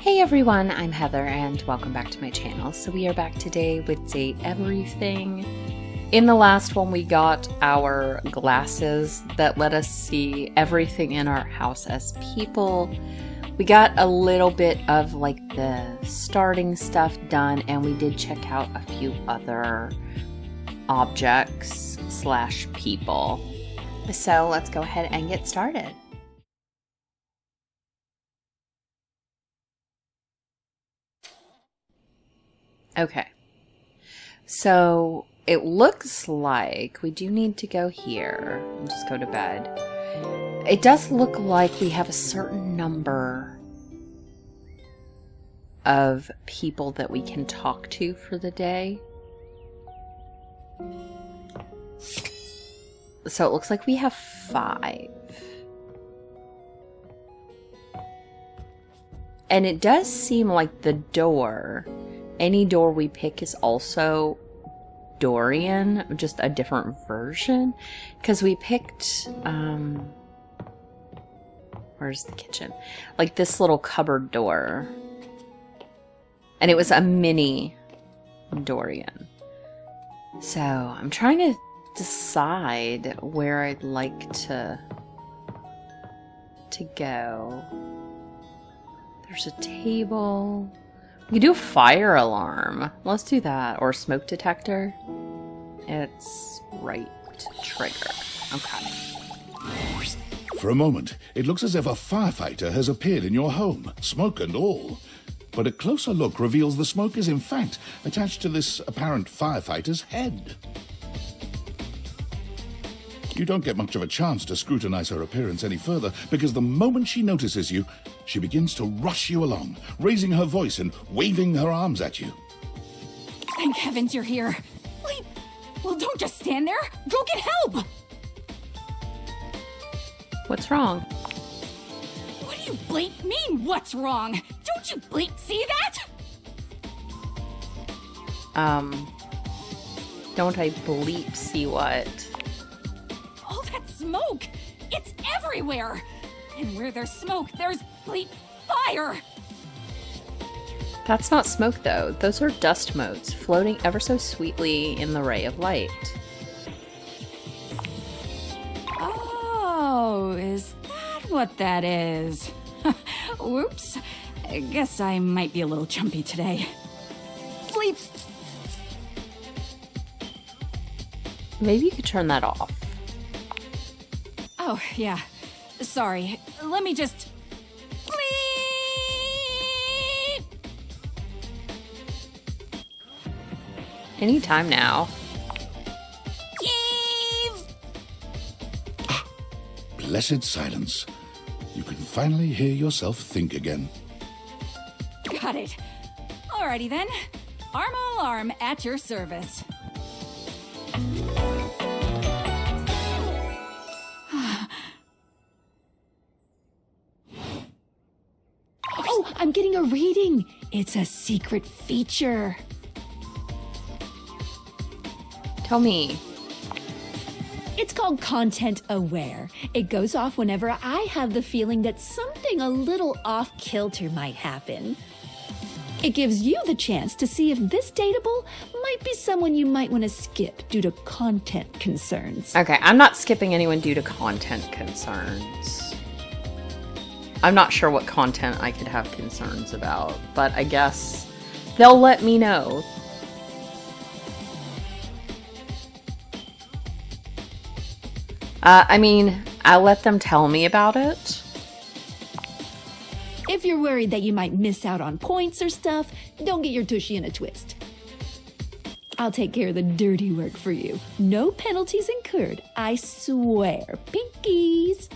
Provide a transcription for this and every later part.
Hey everyone, I'm Heather and welcome back to my channel. So we are back today with Date Everything. In the last one we got our glasses that let us see everything in our house as people. We got a little bit of like the starting stuff done and we did check out a few other objects / people. So let's go ahead and get started. Okay, so it looks like we do need to go here and just go to bed. It does look like we have a certain number of people that we can talk to for the day. So it looks like we have 5. And it does seem like the door... Any door we pick is also Dorian, just a different version. Because we picked, where's the kitchen? Like this little cupboard door. And it was a mini Dorian. So I'm trying to decide where I'd like to go. There's a table. We can do a fire alarm. Let's do that. Or smoke detector. It's right trigger. Okay. For a moment, it looks as if a firefighter has appeared in your home, smoke and all. But a closer look reveals the smoke is in fact attached to this apparent firefighter's head. You don't get much of a chance to scrutinize her appearance any further, because the moment she notices you, she begins to rush you along, raising her voice and waving her arms at you. Thank heavens you're here. Wait, well don't just stand there. Go get help! What's wrong? What do you bleep mean, what's wrong? Don't you bleep see that? Don't I bleep see what? All that smoke! It's everywhere! And where there's smoke, there's bleep fire! That's not smoke though. Those are dust motes floating ever so sweetly in the ray of light. Oh, is that what that is? Whoops. I guess I might be a little jumpy today. Bleep! Maybe you could turn that off. Oh, yeah. Sorry. Let me just... Bleep! Anytime now. Eve! Blessed silence. You can finally hear yourself think again. Got it. Alrighty then. Armo alarm at your service. Oh, I'm getting a reading. It's a secret feature. Tell me. It's called Content Aware. It goes off whenever I have the feeling that something a little off-kilter might happen. It gives you the chance to see if this dateable might be someone you might want to skip due to content concerns. Okay, I'm not skipping anyone due to content concerns. I'm not sure what content I could have concerns about, but I guess they'll let me know. I mean, I'll let them tell me about it. If you're worried that you might miss out on points or stuff, don't get your tushy in a twist. I'll take care of the dirty work for you. No penalties incurred, I swear. Pinkies!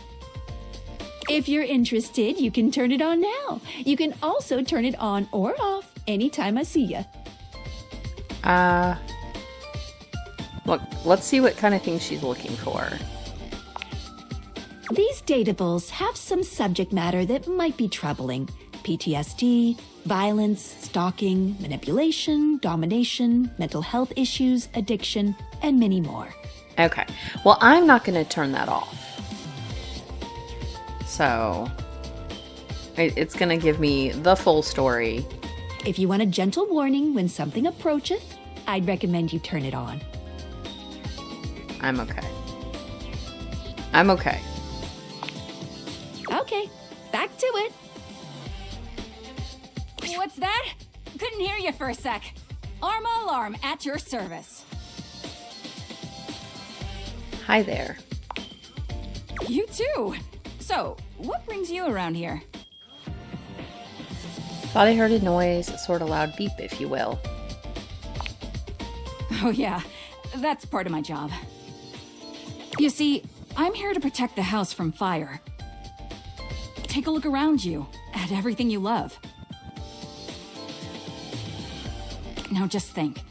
If you're interested, you can turn it on now. You can also turn it on or off anytime I see ya. Look, let's see what kind of thing she's looking for. These datables have some subject matter that might be troubling. PTSD, violence, stalking, manipulation, domination, mental health issues, addiction, and many more. Okay, well, I'm not going to turn that off. So, It's gonna give me the full story. If you want a gentle warning when something approacheth, I'd recommend you turn it on. I'm okay. I'm okay. Okay, back to it. What's that? Couldn't hear you for a sec. Arma Alarm at your service. Hi there. You too. So, what brings you around here? Thought I heard a noise, a sort of loud beep, if you will. Oh yeah, that's part of my job. You see, I'm here to protect the house from fire. Take a look around you, at everything you love. Now just think,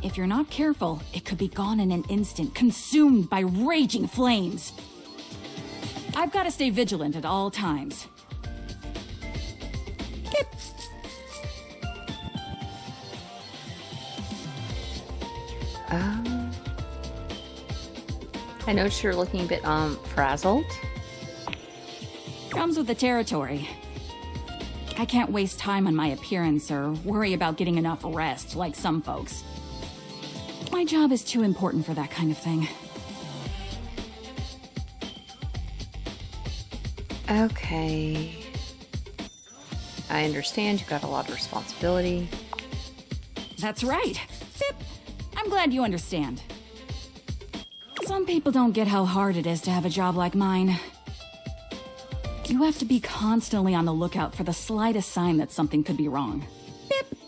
if you're not careful, it could be gone in an instant, consumed by raging flames. I've got to stay vigilant at all times. Beep. I noticed you're looking a bit, frazzled. Comes with the territory. I can't waste time on my appearance or worry about getting enough rest like some folks. My job is too important for that kind of thing. Okay. I understand you've got a lot of responsibility. That's right. Zip. I'm glad you understand. Some people don't get how hard it is to have a job like mine. You have to be constantly on the lookout for the slightest sign that something could be wrong. Bip.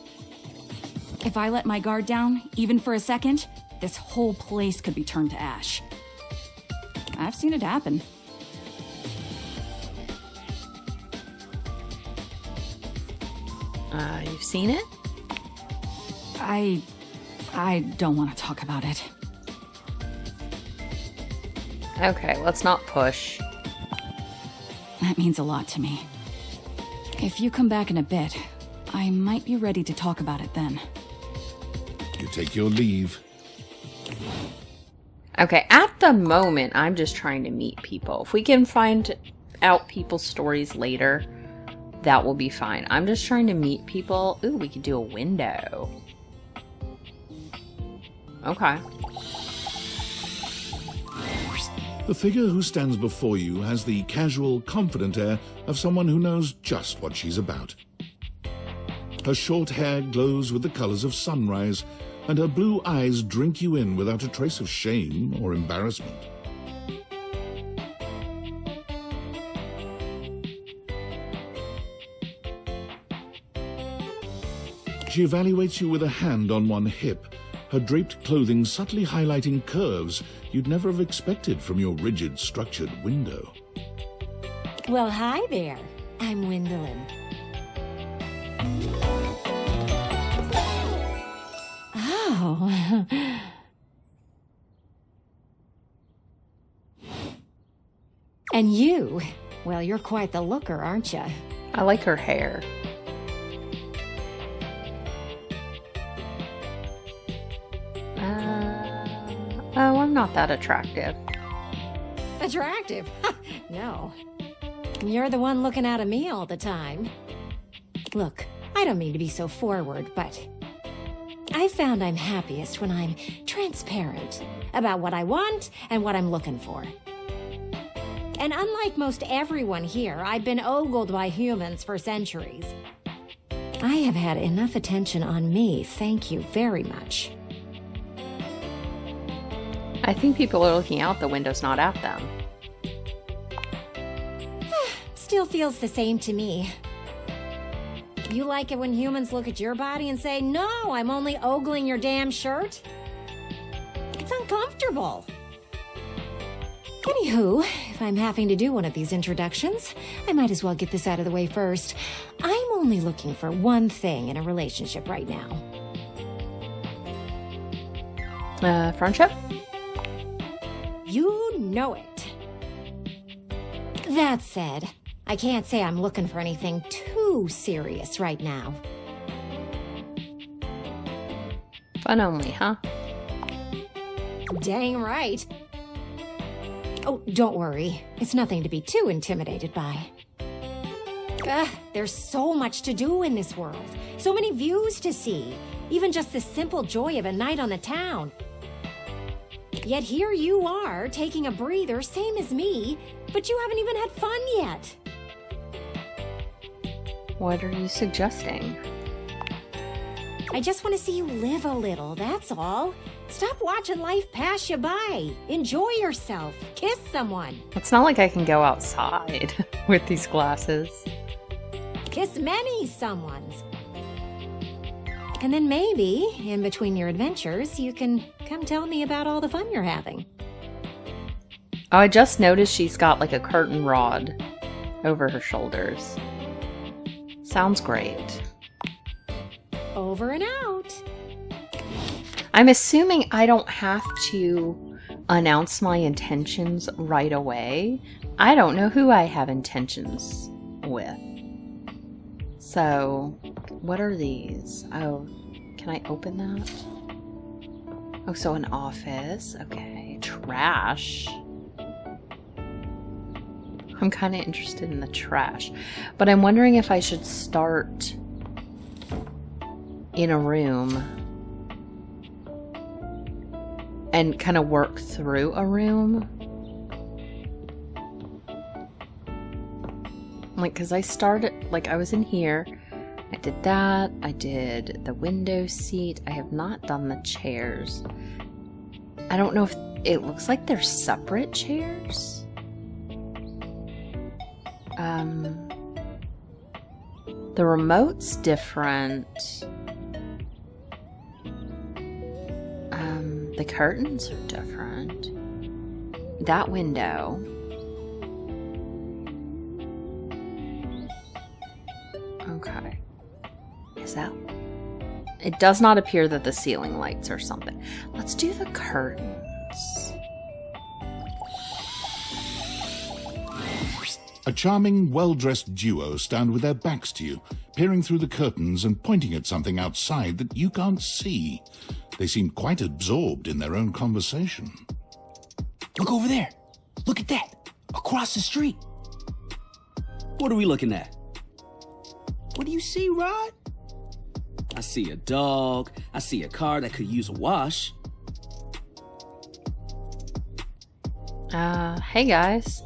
If I let my guard down, even for a second, this whole place could be turned to ash. I've seen it happen. You've seen it? I don't want to talk about it. Okay, let's not push. That means a lot to me. If you come back in a bit, I might be ready to talk about it then. You take your leave. Okay, at the moment, I'm just trying to meet people. If we can find out people's stories later, that will be fine. I'm just trying to meet people. Ooh, we could do a window. Okay. The figure who stands before you has the casual, confident air of someone who knows just what she's about. Her short hair glows with the colors of sunrise, and her blue eyes drink you in without a trace of shame or embarrassment. She evaluates you with a hand on one hip, her draped clothing subtly highlighting curves you'd never have expected from your rigid, structured window. Well, hi there. I'm Wendolyn. Oh. And you? Well, you're quite the looker, aren't you? I like her hair. Oh, I'm not that attractive. Attractive? No. You're the one looking out at me all the time. Look, I don't mean to be so forward, but I found I'm happiest when I'm transparent about what I want and what I'm looking for. And unlike most everyone here, I've been ogled by humans for centuries. I have had enough attention on me, thank you very much. I think people are looking out the windows, not at them. Still feels the same to me. You like it when humans look at your body and say, "No, I'm only ogling your damn shirt"? It's uncomfortable. Anywho, if I'm having to do one of these introductions, I might as well get this out of the way first. I'm only looking for one thing in a relationship right now. Friendship? You know it. That said, I can't say I'm looking for anything too serious right now. Fun only, huh? Dang right. Oh, don't worry. It's nothing to be too intimidated by. There's so much to do in this world. So many views to see. Even just the simple joy of a night on the town. Yet here you are, taking a breather, same as me, but you haven't even had fun yet. What are you suggesting? I just want to see you live a little, that's all. Stop watching life pass you by. Enjoy yourself. Kiss someone. It's not like I can go outside with these glasses. Kiss many someones. And then maybe, in between your adventures, you can come tell me about all the fun you're having. Oh, I just noticed she's got like a curtain rod over her shoulders. Sounds great. Over and out. I'm assuming I don't have to announce my intentions right away. I don't know who I have intentions with. So, what are these? Oh, can I open that? Oh, so an office. Okay. Trash. I'm kind of interested in the trash. But I'm wondering if I should start in a room and kind of work through a room. Like, because I started, like, I was in here. I did that. I did the window seat. I have not done the chairs. I don't know if it looks like they're separate chairs. The remote's different. The curtains are different. That window. Okay. Is that... It does not appear that the ceiling lights are something. Let's do the curtains. A charming, well-dressed duo stand with their backs to you, peering through the curtains and pointing at something outside that you can't see. They seem quite absorbed in their own conversation. Look over there. Look at that. Across the street. What are we looking at? What do you see, Rod? I see a dog. I see a car that could use a wash. Hey guys.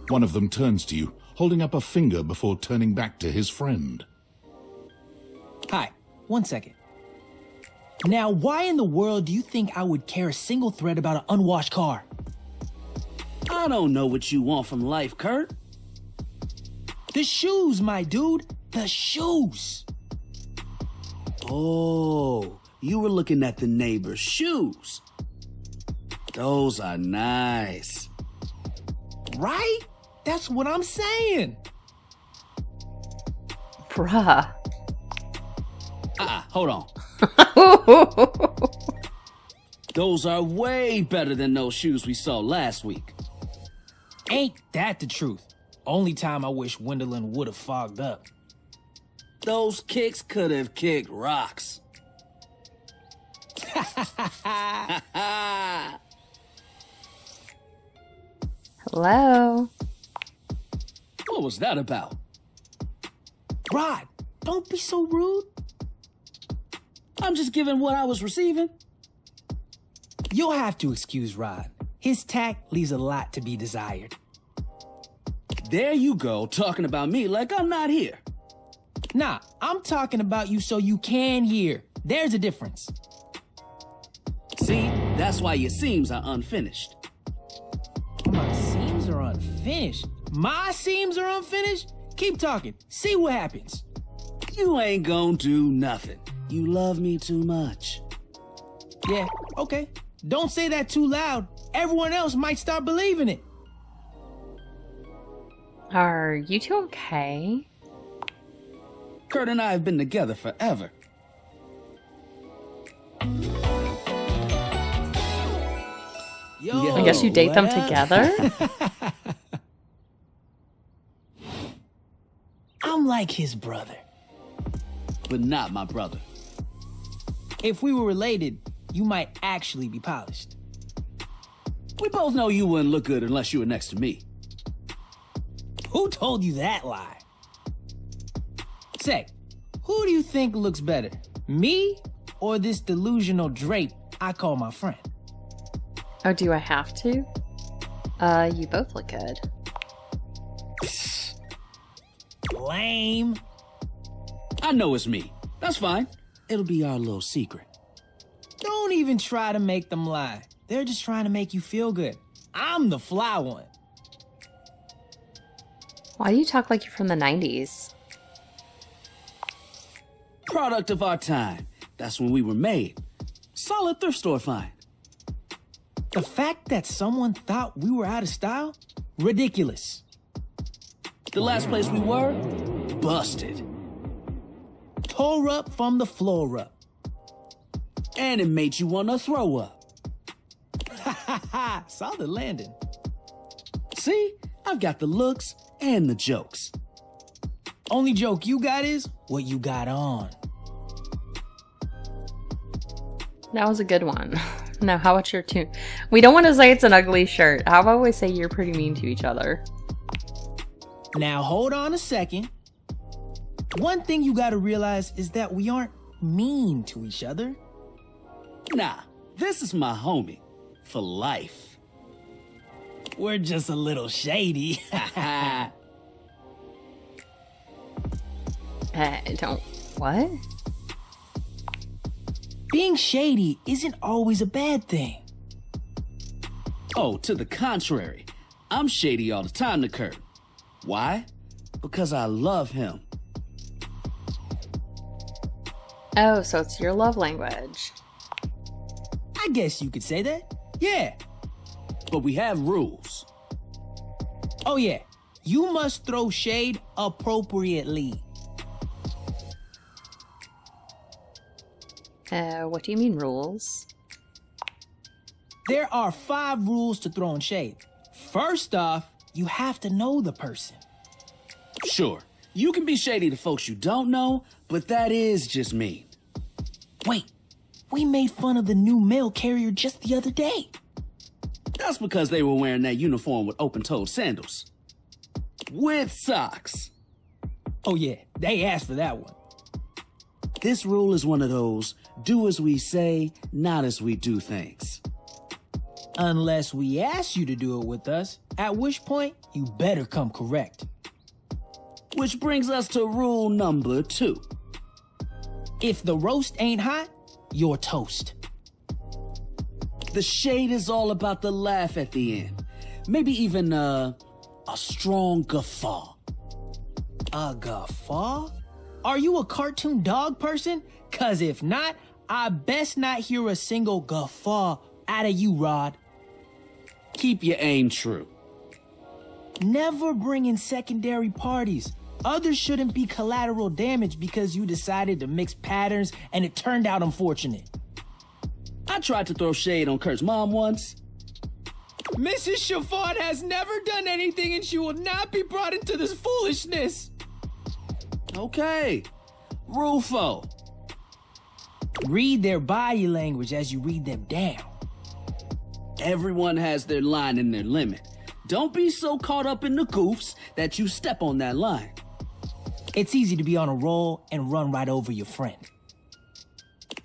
One of them turns to you, holding up a finger before turning back to his friend. Hi, 1 second. Now, why in the world do you think I would care a single thread about an unwashed car? I don't know what you want from life, Kurt. The shoes, my dude. The shoes. Oh, you were looking at the neighbor's shoes. Those are nice. Right? That's what I'm saying. Bruh. Hold on. Those are way better than those shoes we saw last week. Ain't that the truth? Only time I wish Wendelin would have fogged up. Those kicks could have kicked rocks. Hello. What was that about? Rod, don't be so rude. I'm just giving what I was receiving. You'll have to excuse Rod. His tact leaves a lot to be desired. There you go, talking about me like I'm not here. Nah, I'm talking about you so you can hear. There's a difference. See, that's why your seams are unfinished. My seams are unfinished. My seams are unfinished? Keep talking. See what happens. You ain't gonna do nothing. You love me too much. Yeah, okay. Don't say that too loud. Everyone else might start believing it. Are you two okay? Kurt and I have been together forever. Yo, I guess you date them what up? together? I'm like his brother. But not my brother. If we were related, you might actually be polished. We both know you wouldn't look good unless you were next to me. Who told you that lie? Say, who do you think looks better? Me or this delusional drape I call my friend? Oh, do I have to? You both look good. Lame. I know it's me. That's fine. It'll be our little secret. Don't even try to make them lie. They're just trying to make you feel good. I'm the fly one. Why do you talk like you're from the 90s? Product of our time. That's when we were made. Solid thrift store find. The fact that someone thought we were out of style? Ridiculous. The last place we were? Busted. Tore up from the floor up. And it made you want to throw up. Ha! Solid landing. See? I've got the looks and the jokes. Only joke you got is what you got on. That was a good one. Now, how about your tune? We don't want to say it's an ugly shirt. How about we say you're pretty mean to each other? Now hold on a second. One thing you gotta realize is that we aren't mean to each other. Nah, this is my homie. For life. We're just a little shady. Don't... What? Being shady isn't always a bad thing. Oh, to the contrary. I'm shady all the time to Kurt. Why? Because I love him. Oh, so it's your love language. I guess you could say that. Yeah. But we have rules. Oh yeah. You must throw shade appropriately. What do you mean rules? There are 5 rules to throwing shade. First off, you have to know the person. Sure, you can be shady to folks you don't know, but that is just mean. Wait, we made fun of the new mail carrier just the other day. That's because they were wearing that uniform with open-toed sandals. With socks. Oh yeah, they asked for that one. This rule is one of those, do as we say, not as we do things. Unless we ask you to do it with us, at which point you better come correct. Which brings us to rule number 2. If the roast ain't hot, you're toast. The shade is all about the laugh at the end. Maybe even a strong guffaw. A guffaw? Are you a cartoon dog person? 'Cause if not, I best not hear a single guffaw out of you, Rod. Keep your aim true. Never bring in secondary parties. Others shouldn't be collateral damage because you decided to mix patterns and it turned out unfortunate. I tried to throw shade on Kurt's mom once. Mrs. Shafat has never done anything and she will not be brought into this foolishness. Okay. Rule 4. Read their body language as you read them down. Everyone has their line and their limit. Don't be so caught up in the goofs that you step on that line. It's easy to be on a roll and run right over your friend.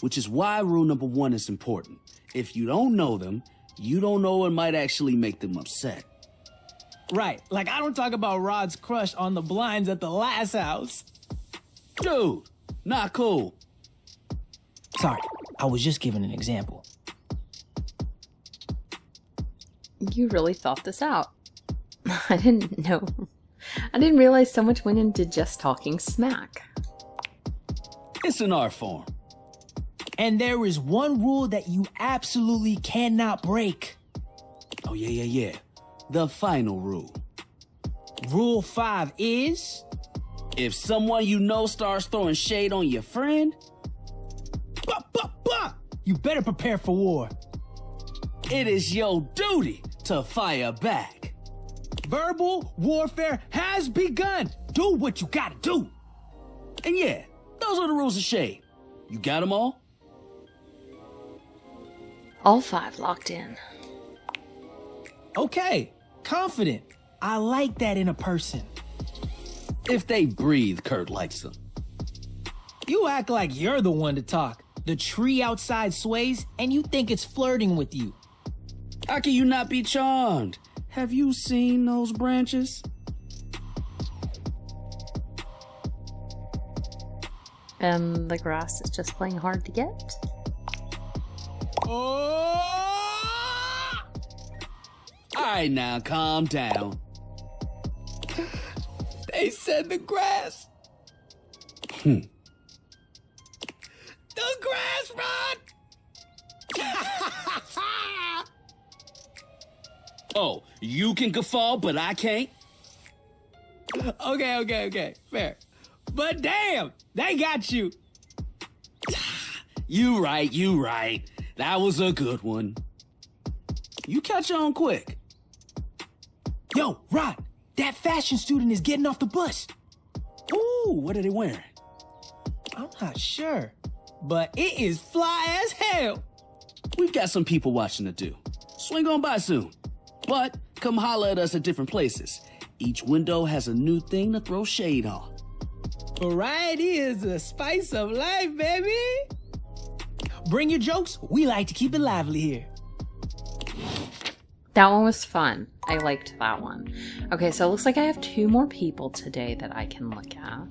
Which is why rule number 1 is important. If you don't know them, you don't know what might actually make them upset. Right, like I don't talk about Rod's crush on the blinds at the last house. Dude, not cool. Sorry, I was just giving an example. You really thought this out. I didn't know. I didn't realize so much went into just talking smack. It's an art form. And there is one rule that you absolutely cannot break. Oh, yeah. The final rule. Rule 5 is... If someone you know starts throwing shade on your friend... You better prepare for war. It is your duty to fire back. Verbal warfare has begun. Do what you gotta do. And yeah, those are the rules of shade. You got them all? All 5 locked in. Okay, confident. I like that in a person. If they breathe, Kurt likes them. You act like you're the one to talk. The tree outside sways, and you think it's flirting with you. How can you not be charmed? Have you seen those branches? And the grass is just playing hard to get. Oh! All right, now, calm down. They said the grass. The grass, Rod! Oh, you can guffaw, but I can't? Okay. Fair. But damn, they got you. You right. That was a good one. You catch on quick. Yo, Rod, that fashion student is getting off the bus. Ooh, what are they wearing? I'm not sure, but it is fly as hell. We've got some people watching to do. Swing on by soon. But come holler at us at different places. Each window has a new thing to throw shade on. Variety is the spice of life, baby. Bring your jokes. We like to keep it lively here. That one was fun. I liked that one. Okay, so it looks like I have 2 more people today that I can look at.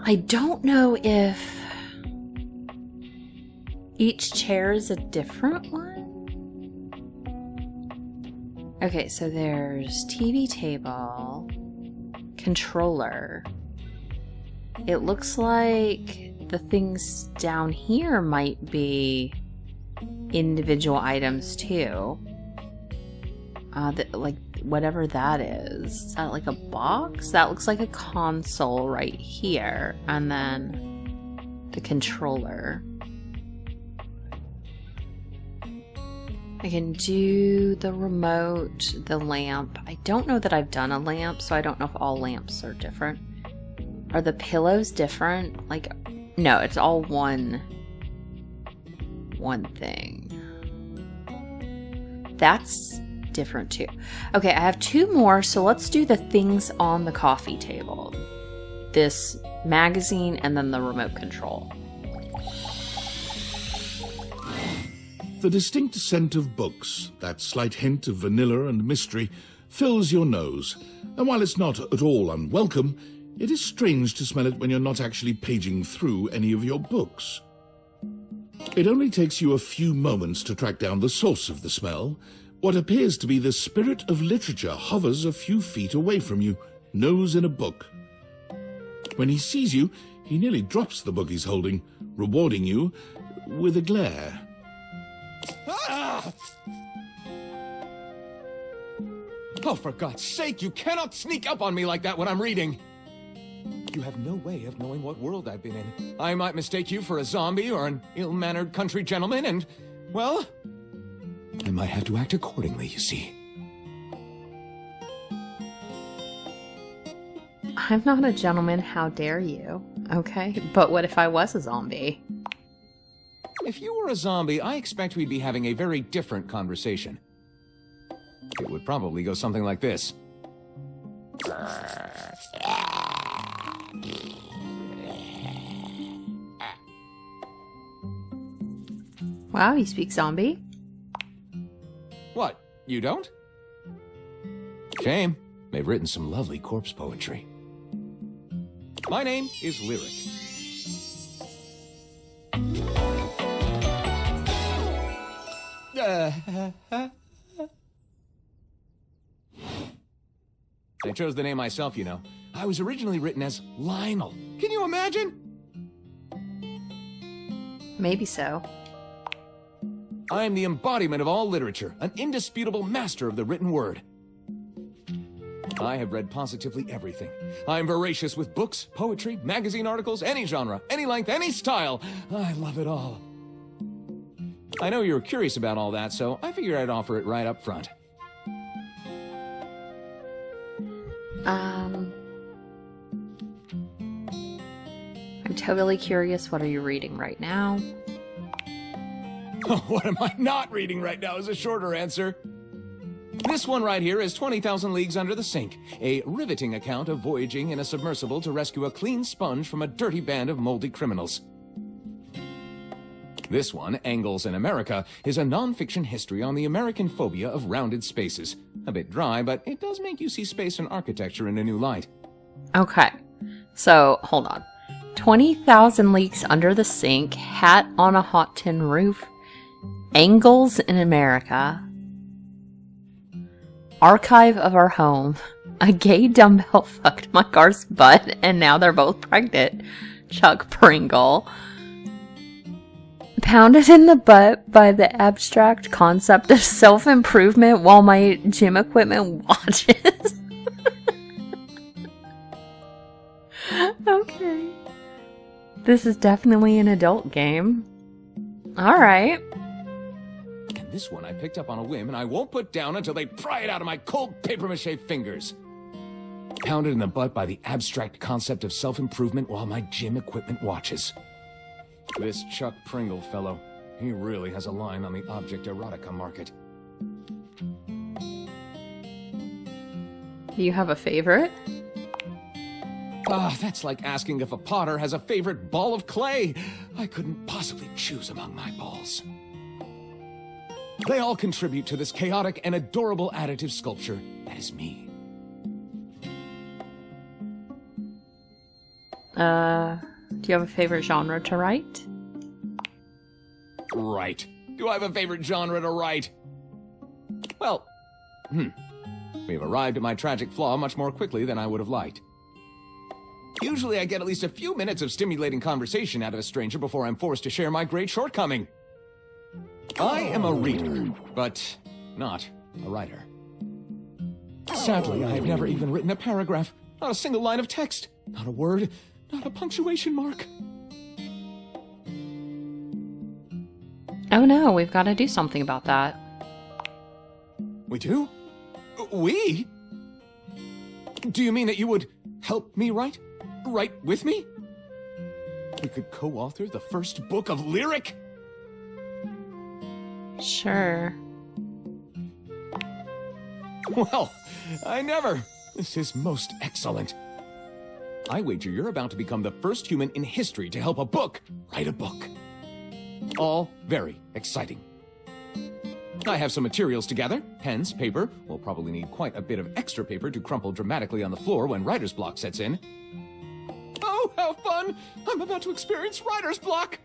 I don't know if each chair is a different one. Okay, so there's TV table, controller. It looks like the things down here might be individual items too. Like whatever that is that like a box? That looks like a console right here, and then the controller. I can do the remote, the lamp. I don't know that I've done a lamp, so I don't know if all lamps are different. Are the pillows different? Like, no, it's all one thing. That's different too. Okay, I have 2 more, so let's do the things on the coffee table. This magazine and then the remote control. The distinct scent of books, that slight hint of vanilla and mystery, fills your nose, and while it's not at all unwelcome, it is strange to smell it when you're not actually paging through any of your books. It only takes you a few moments to track down the source of the smell. What appears to be the spirit of literature hovers a few feet away from you, nose in a book. When he sees you, he nearly drops the book he's holding, rewarding you with a glare. Ah! Oh, for God's sake, you cannot sneak up on me like that when I'm reading! You have no way of knowing what world I've been in. I might mistake you for a zombie or an ill-mannered country gentleman, and, well, I might have to act accordingly, you see. I'm not a gentleman, how dare you? Okay, but what if I was a zombie? If you were a zombie, I expect we'd be having a very different conversation. It would probably go something like this. Wow, you speak zombie? What, you don't? Shame. They've written some lovely corpse poetry. My name is Lyric. I chose the name myself, you know. I was originally written as Lionel. Can you imagine? Maybe so. I am the embodiment of all literature, an indisputable master of the written word. I have read positively everything. I am voracious with books, poetry, magazine articles, any genre, any length, any style. I love it all. I know you're curious about all that, so I figured I'd offer it right up front. I'm totally curious. What are you reading right now? What am I not reading right now is a shorter answer. This one right here is 20,000 Leagues Under the Sink, a riveting account of voyaging in a submersible to rescue a clean sponge from a dirty band of moldy criminals. This one, Angles in America, is a non-fiction history on the American phobia of rounded spaces. A bit dry, but it does make you see space and architecture in a new light. Okay, so hold on. 20,000 Leagues Under the Sink, Hat on a Hot Tin Roof, Angles in America, Archive of Our Home, A Gay Dumbbell Fucked My Car's Butt, and now they're both pregnant, Chuck Pringle, Pounded in the Butt by the Abstract Concept of Self-Improvement While My Gym Equipment Watches. Okay. This is definitely an adult game. Alright. And this one I picked up on a whim, and I won't put down until they pry it out of my cold papier-mâché fingers. Pounded in the Butt by the Abstract Concept of Self-Improvement While My Gym Equipment Watches. This Chuck Pringle fellow, he really has a line on the object erotica market. Do you have a favorite? That's like asking if a potter has a favorite ball of clay. I couldn't possibly choose among my balls. They all contribute to this chaotic and adorable additive sculpture that is me. Do you have a favorite genre to write? Right. Do I have a favorite genre to write? Well, we have arrived at my tragic flaw much more quickly than I would have liked. Usually I get at least a few minutes of stimulating conversation out of a stranger before I'm forced to share my great shortcoming. I am a reader, but not a writer. Sadly, I have never even written a paragraph, not a single line of text, not a word, not a punctuation mark. Oh no, we've got to do something about that. We do? We? Do you mean that you would help me write? Write with me? We could co-author the first book of lyric? Sure. Well, I never. This is most excellent. I wager you're about to become the first human in history to help a book write a book. All very exciting. I have some materials to gather. Pens, paper. We'll probably need quite a bit of extra paper to crumple dramatically on the floor when writer's block sets in. Oh, how fun! I'm about to experience writer's block!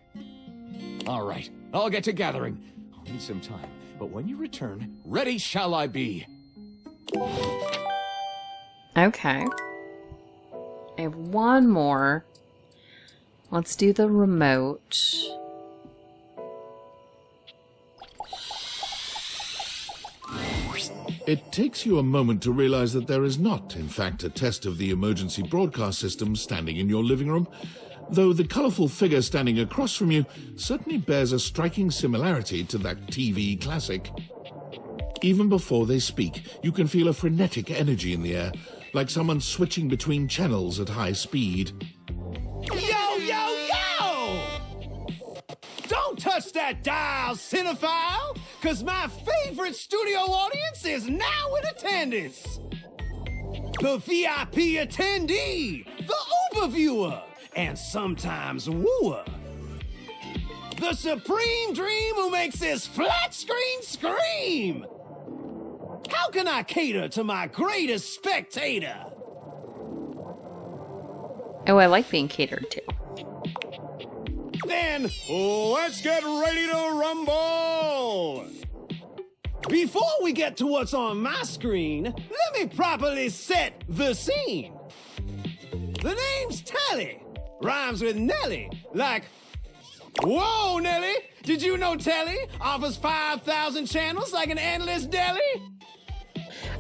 All right, I'll get to gathering. I'll need some time, but when you return, ready shall I be. Okay. I have one more. Let's do the remote. It takes you a moment to realize that there is not, in fact, a test of the emergency broadcast system standing in your living room, though the colorful figure standing across from you certainly bears a striking similarity to that TV classic. Even before they speak, you can feel a frenetic energy in the air, like someone switching between channels at high speed. Yo, yo, yo! Don't touch that dial, cinephile, because my favorite studio audience is now in attendance. The VIP attendee, the Uber viewer, and sometimes wooer. The supreme dream who makes this flat screen scream. How can I cater to my greatest spectator? Oh, I like being catered to. Then let's get ready to rumble! Before we get to what's on my screen, let me properly set the scene. The name's Telly. Rhymes with Nelly, like, whoa, Nelly! Did you know Telly offers 5,000 channels like an endless deli?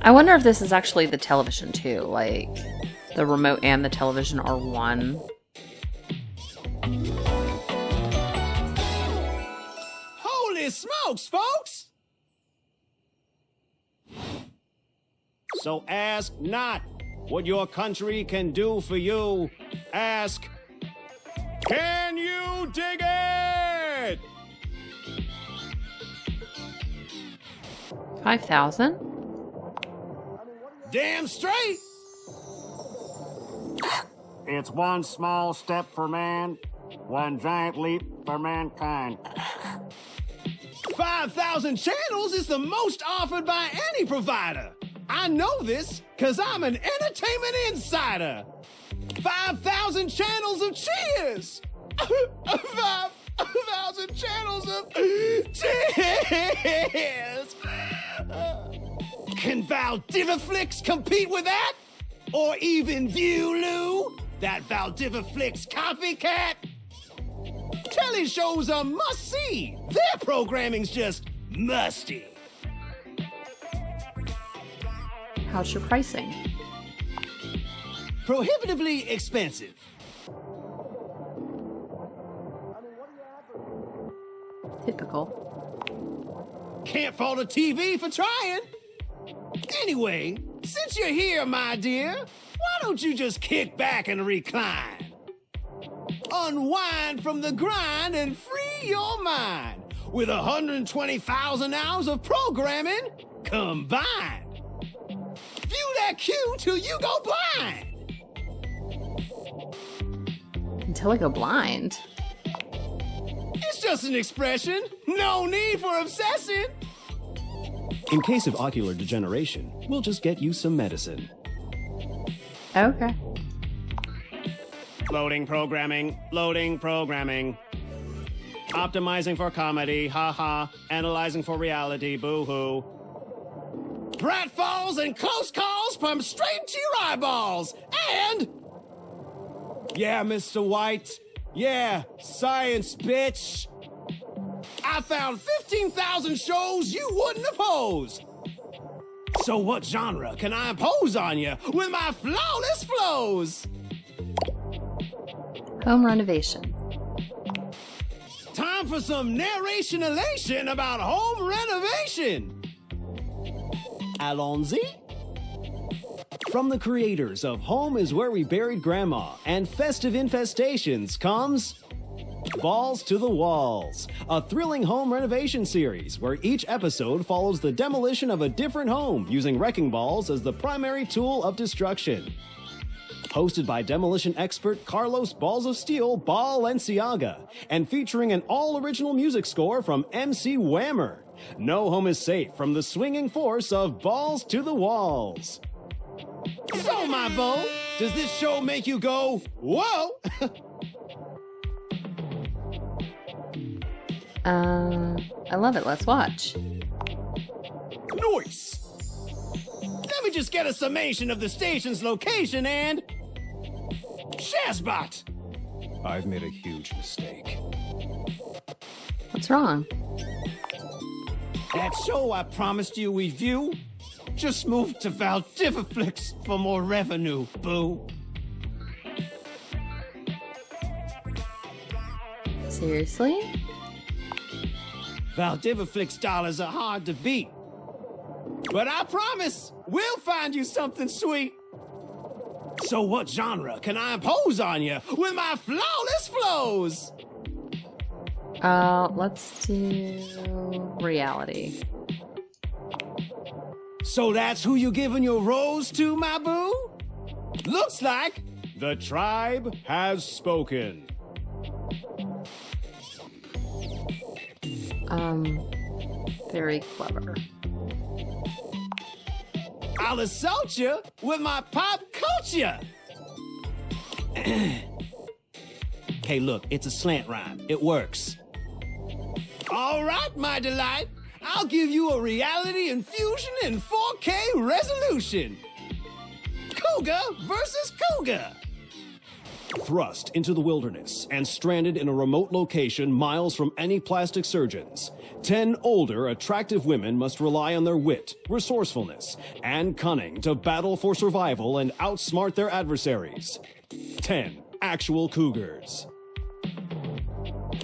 I wonder if this is actually the television too, like the remote and the television are one. Holy smokes, folks! So ask not what your country can do for you. Ask, can you dig it? 5,000? Damn straight! It's one small step for man, one giant leap for mankind. 5,000 channels is the most offered by any provider. I know this because I'm an entertainment insider. 5,000 channels of cheers. 5,000 channels of cheers. Can Valdiviflix compete with that? Or even Viewloo? That Valdiviflix copycat? Telly shows are must-see. Their programming's just musty. How's your pricing? Prohibitively expensive. Typical. Can't fault a TV for trying. Anyway, since you're here, my dear, why don't you just kick back and recline? Unwind from the grind and free your mind with 120,000 hours of programming combined. View that queue till you go blind. Until I go blind. It's just an expression. No need for obsessing. In case of ocular degeneration, we'll just get you some medicine. Okay. Loading programming, loading programming. Optimizing for comedy, haha. Analyzing for reality, boo-hoo. Pratfalls and close calls pump straight to your eyeballs. And... yeah, Mr. White. Yeah, science, bitch. I found 15,000 shows you wouldn't oppose. So what genre can I impose on you with my flawless flows? Home renovation. Time for some narration elation about home renovation. Allons-y. From the creators of Home is Where We Buried Grandma and Festive Infestations comes Balls to the Walls, a thrilling home renovation series where each episode follows the demolition of a different home using wrecking balls as the primary tool of destruction. Hosted by demolition expert Carlos Balls of Steel Balenciaga and featuring an all-original music score from MC Whammer. No home is safe from the swinging force of Balls to the Walls. So, my beau, does this show make you go, whoa? I love it. Let's watch. Nice. Let me just get a summation of the station's location and... Shazbot! I've made a huge mistake. What's wrong? That show I promised you we'd view just moved to Valdiviflix for more revenue, boo. Seriously? Valdiviflix dollars are hard to beat. But I promise, we'll find you something sweet. So what genre can I impose on you with my flawless flows? Let's do reality. So that's who you giving your rose to, my boo? Looks like the tribe has spoken. Very clever. I'll assault you with my pop culture. Hey, look, it's a slant rhyme. It works. All right, my delight. I'll give you a reality infusion in 4K resolution. Cougar versus Cougar. Thrust into the wilderness and stranded in a remote location miles from any plastic surgeons, 10 older, attractive women must rely on their wit, resourcefulness, and cunning to battle for survival and outsmart their adversaries. 10 actual cougars.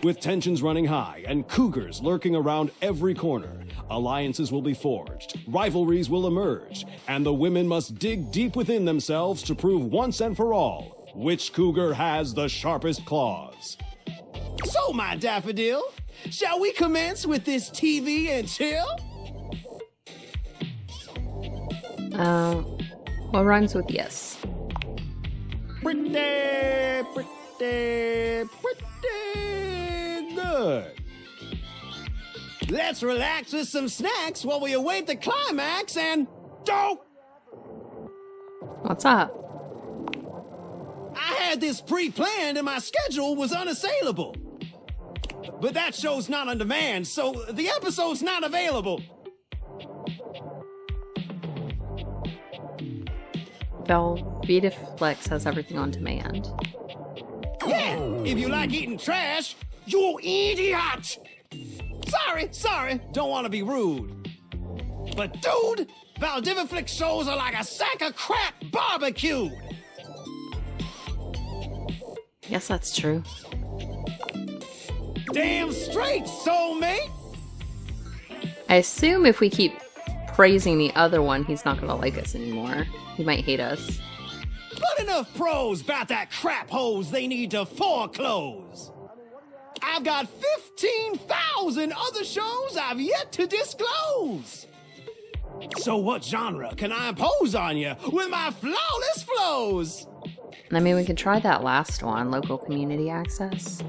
With tensions running high and cougars lurking around every corner, alliances will be forged, rivalries will emerge, and the women must dig deep within themselves to prove once and for all which cougar has the sharpest claws. So, my daffodil, shall we commence with this TV and chill? What rhymes with yes? Pretty good. Let's relax with some snacks while we await the climax and don't. What's up? I had this pre-planned and my schedule was unassailable. But that show's not on demand, so the episode's not available. Velveeta Flex has everything on demand. Yeah, if you like eating trash, you idiot! Sorry, don't want to be rude. But dude, Valdiviflix shows are like a sack of crap barbecued. Yes, that's true. Damn straight, soulmate! I assume if we keep praising the other one, he's not gonna like us anymore. He might hate us. But enough pros about that crap hose they need to foreclose. I've got 15,000 other shows I've yet to disclose. So what genre can I impose on you with my flawless flows? I mean, we could try that last one, local community access.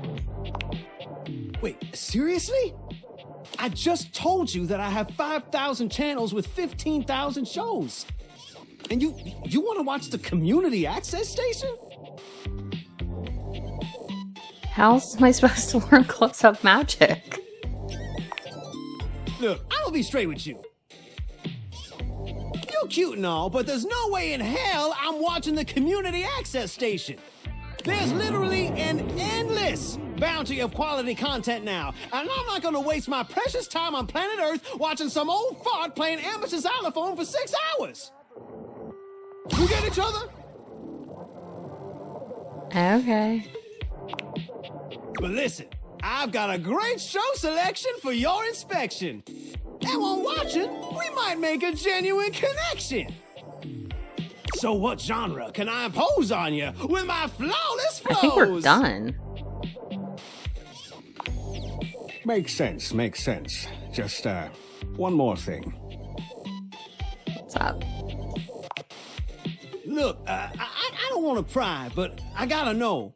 Wait, seriously? I just told you that I have 5,000 channels with 15,000 shows. And you want to watch the community access station? How am I supposed to learn close-up magic? Look, I'll be straight with you. You're cute and all, but there's no way in hell I'm watching the community access station. There's literally an endless bounty of quality content now, and I'm not gonna waste my precious time on planet Earth watching some old fart playing amateur xylophone for 6 hours. You get each other? Okay. But listen, I've got a great show selection for your inspection. And while watching, we might make a genuine connection. So what genre can I impose on you with my flawless flows? I think we're done. Makes sense. Just, one more thing. What's up? Look, I don't want to pry, but I gotta know.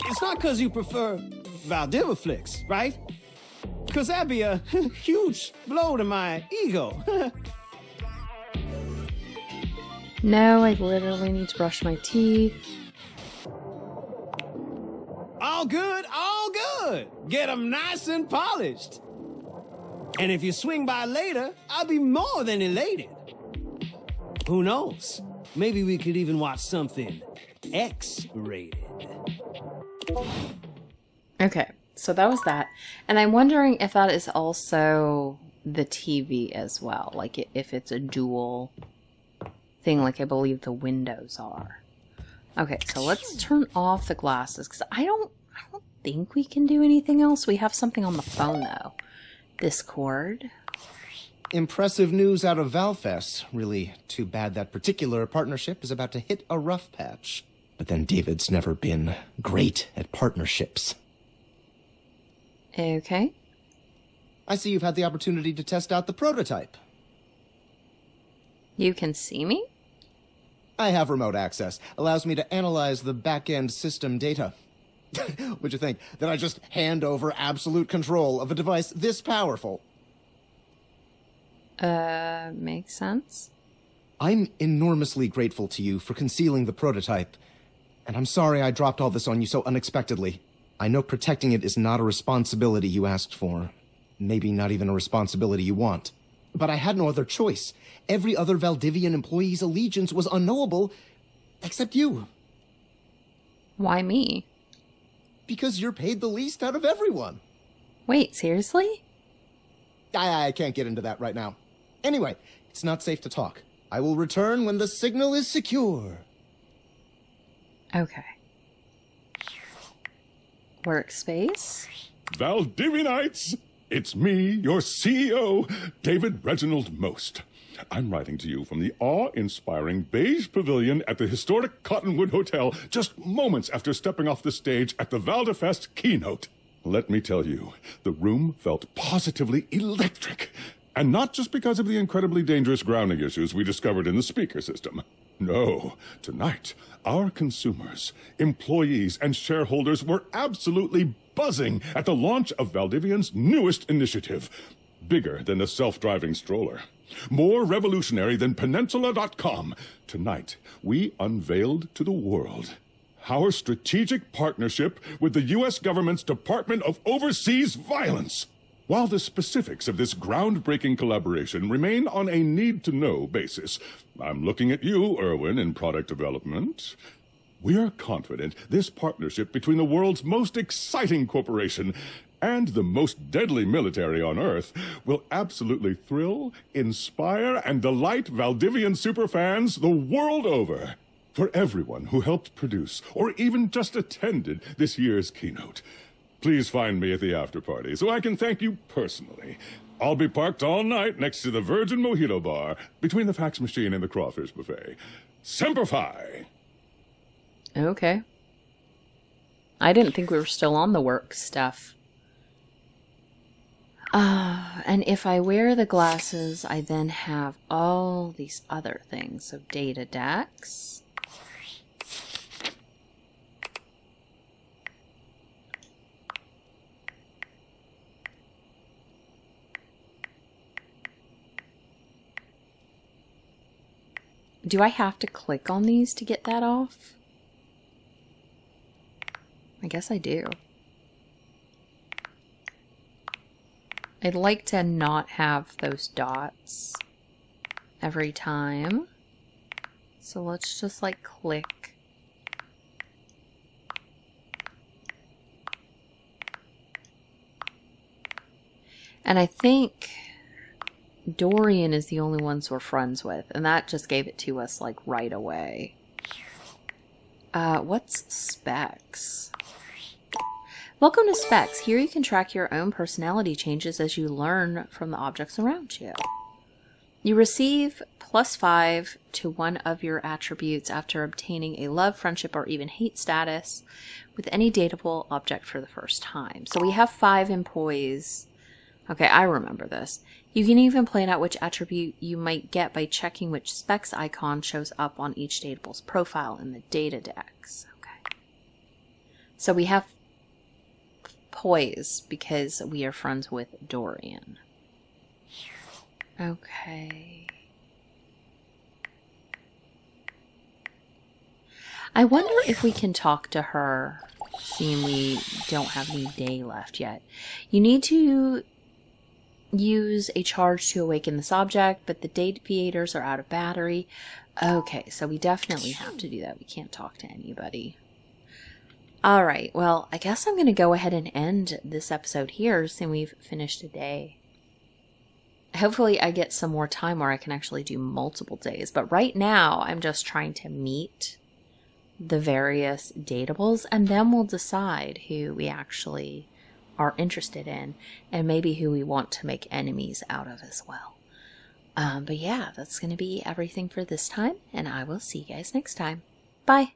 It's not because you prefer Valdiviflix, right? Because that'd be a huge blow to my ego. No, I literally need to brush my teeth. All good. Get them nice and polished. And if you swing by later, I'll be more than elated. Who knows? Maybe we could even watch something X-rated. Okay, so that was that. And I'm wondering if that is also the TV as well. Like, if it's a dual thing, like I believe the windows are. Okay, so let's turn off the glasses, because I don't think we can do anything else. We have something on the phone, though. Discord. Impressive news out of Valfest. Really too bad that particular partnership is about to hit a rough patch. But then David's never been great at partnerships. Okay. I see you've had the opportunity to test out the prototype. You can see me? I have remote access. Allows me to analyze the back-end system data. What'd you think? That I just hand over absolute control of a device this powerful? Makes sense. I'm enormously grateful to you for concealing the prototype. And I'm sorry I dropped all this on you so unexpectedly. I know protecting it is not a responsibility you asked for. Maybe not even a responsibility you want. But I had no other choice. Every other Valdivian employee's allegiance was unknowable, except you. Why me? Because you're paid the least out of everyone. Wait, seriously? I can't get into that right now. Anyway, it's not safe to talk. I will return when the signal is secure. Okay. Workspace? Valdivinites! It's me, your CEO, David Reginald Most. I'm writing to you from the awe-inspiring beige pavilion at the historic Cottonwood Hotel just moments after stepping off the stage at the Valdifest keynote. Let me tell you, the room felt positively electric. And not just because of the incredibly dangerous grounding issues we discovered in the speaker system. No. Tonight, our consumers, employees, and shareholders were absolutely buzzing at the launch of Valdivian's newest initiative. Bigger than the self-driving stroller. More revolutionary than Peninsula.com. Tonight, we unveiled to the world our strategic partnership with the U.S. government's Department of Overseas Violence. While the specifics of this groundbreaking collaboration remain on a need-to-know basis, I'm looking at you, Erwin, in product development. We are confident this partnership between the world's most exciting corporation and the most deadly military on Earth will absolutely thrill, inspire, and delight Valdivian superfans the world over. For everyone who helped produce or even just attended this year's keynote, please find me at the after-party so I can thank you personally. I'll be parked all night next to the Virgin Mojito Bar between the fax machine and the crawfish buffet. Semper Fi! Okay. I didn't think we were still on the work stuff. And if I wear the glasses, I then have all these other things. So data decks. Do I have to click on these to get that off? I guess I do. I'd like to not have those dots every time. So let's just like click. And I think Dorian is the only ones we're friends with, and that just gave it to us like right away. What's Specs? Welcome to Specs. Here you can track your own personality changes as you learn from the objects around you. You receive +5 to one of your attributes after obtaining a love, friendship, or even hate status with any dateable object for the first time. So we have 5 employees. Okay, I remember this. You can even plan out which attribute you might get by checking which specs icon shows up on each datable's profile in the data decks. Okay. So we have poise because we are friends with Dorian. Okay. I wonder if we can talk to her, seeing we don't have any day left yet. You need to use a charge to awaken this object, but the deviators are out of battery. Okay, so we definitely have to do that. We can't talk to anybody. Alright, well, I guess I'm going to go ahead and end this episode here, since we've finished a day. Hopefully I get some more time where I can actually do multiple days, but right now I'm just trying to meet the various datables, and then we'll decide who we actually are interested in, and maybe who we want to make enemies out of as well. But yeah, that's going to be everything for this time, and I will see you guys next time. Bye!